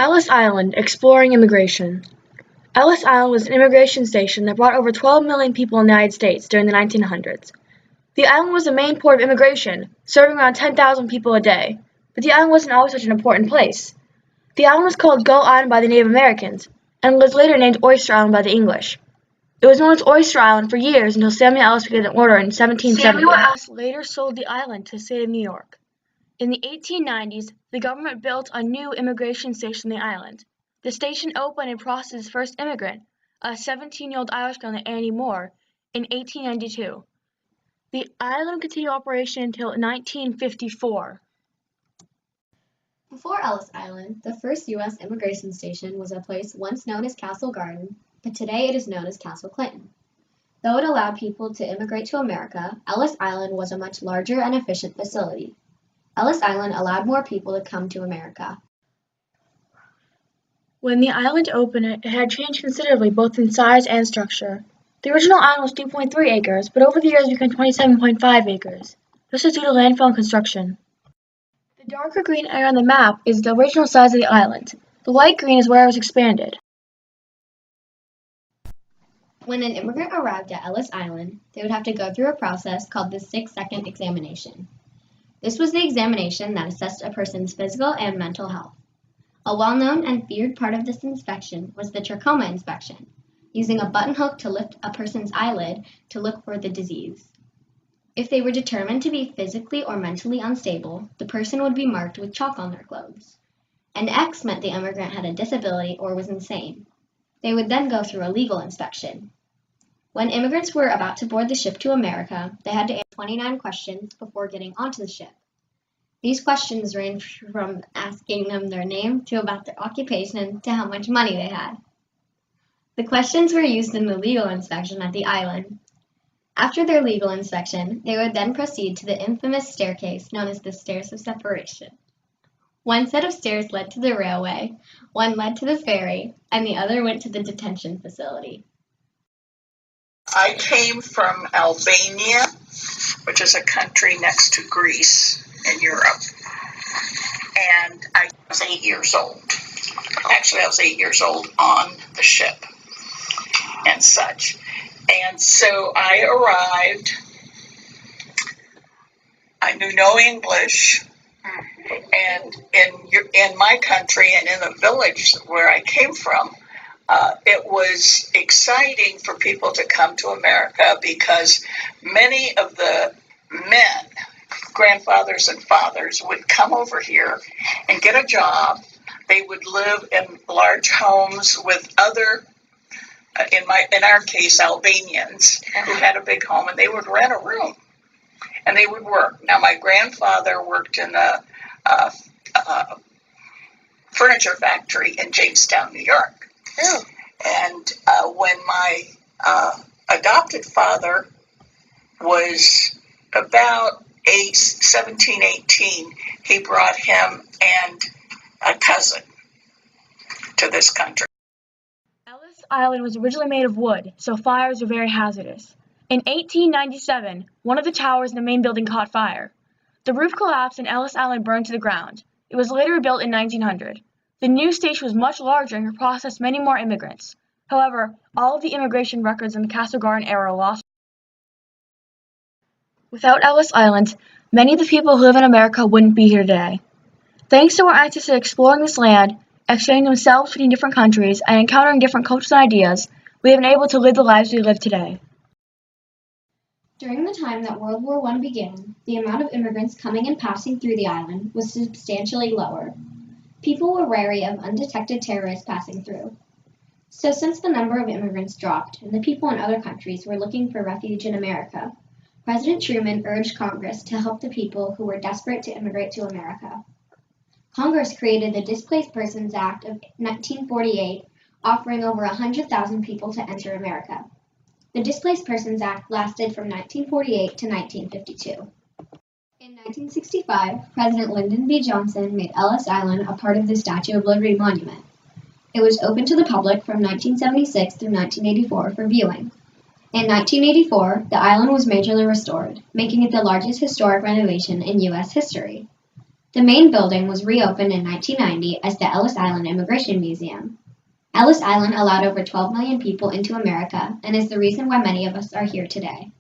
Ellis Island, exploring immigration. Ellis Island was an immigration station that brought over 12 million people in the United States during the 1900s. The island was the main port of immigration, serving around 10,000 people a day. But the island wasn't always such an important place. The island was called Gull Island by the Native Americans, and was later named Oyster Island by the English. It was known as Oyster Island for years until Samuel Ellis became an order in 1770. Samuel Ellis later sold the island to the state of New York. In the 1890s, the government built a new immigration station on the island. The station opened and processed its first immigrant, a 17-year-old Irish girl named Annie Moore, in 1892. The island continued operation until 1954. Before Ellis Island, the first U.S. immigration station was a place once known as Castle Garden, but today it is known as Castle Clinton. Though it allowed people to immigrate to America, Ellis Island was a much larger and efficient facility. Ellis Island allowed more people to come to America. When the island opened, it had changed considerably both in size and structure. The original island was 2.3 acres, but over the years became 27.5 acres. This is due to landfill and construction. The darker green area on the map is the original size of the island. The light green is where it was expanded. When an immigrant arrived at Ellis Island, they would have to go through a process called the 6-second examination. This was the examination that assessed a person's physical and mental health. A well-known and feared part of this inspection was the trachoma inspection, using a button hook to lift a person's eyelid to look for the disease. If they were determined to be physically or mentally unstable, the person would be marked with chalk on their clothes. An X meant the immigrant had a disability or was insane. They would then go through a legal inspection. When immigrants were about to board the ship to America, they had to answer 29 questions before getting onto the ship. These questions ranged from asking them their name to about their occupation to how much money they had. The questions were used in the legal inspection at the island. After their legal inspection, they would then proceed to the infamous staircase known as the Stairs of Separation. One set of stairs led to the railway, one led to the ferry, and the other went to the detention facility. I came from Albania, which is a country next to Greece in Europe, and I was 8 years old. Actually, I was 8 years old on the ship and such. And so I arrived. I knew no English, and in my country and in the village where I came from, it was exciting for people to come to America because many of the men, grandfathers and fathers, would come over here and get a job. They would live in large homes with other, in our case, Albanians who had a big home, and they would rent a room and they would work. Now, my grandfather worked in a furniture factory in Jamestown, New York. Oh. And when my adopted father was about 17, 18, he brought him and a cousin to this country. Ellis Island was originally made of wood, so fires were very hazardous. In 1897, one of the towers in the main building caught fire. The roof collapsed and Ellis Island burned to the ground. It was later rebuilt in 1900. The new station was much larger and could process many more immigrants. However, all of the immigration records in the Castle Garden era are lost. Without Ellis Island, many of the people who live in America wouldn't be here today. Thanks to our ancestors exploring this land, exchanging themselves between different countries, and encountering different cultures and ideas, we have been able to live the lives we live today. During the time that World War I began, the amount of immigrants coming and passing through the island was substantially lower. People were wary of undetected terrorists passing through. So since the number of immigrants dropped and the people in other countries were looking for refuge in America, President Truman urged Congress to help the people who were desperate to immigrate to America. Congress created the Displaced Persons Act of 1948, offering over 100,000 people to enter America. The Displaced Persons Act lasted from 1948 to 1952. In 1965, President Lyndon B. Johnson made Ellis Island a part of the Statue of Liberty Monument. It was open to the public from 1976 through 1984 for viewing. In 1984, the island was majorly restored, making it the largest historic renovation in U.S. history. The main building was reopened in 1990 as the Ellis Island Immigration Museum. Ellis Island allowed over 12 million people into America and is the reason why many of us are here today.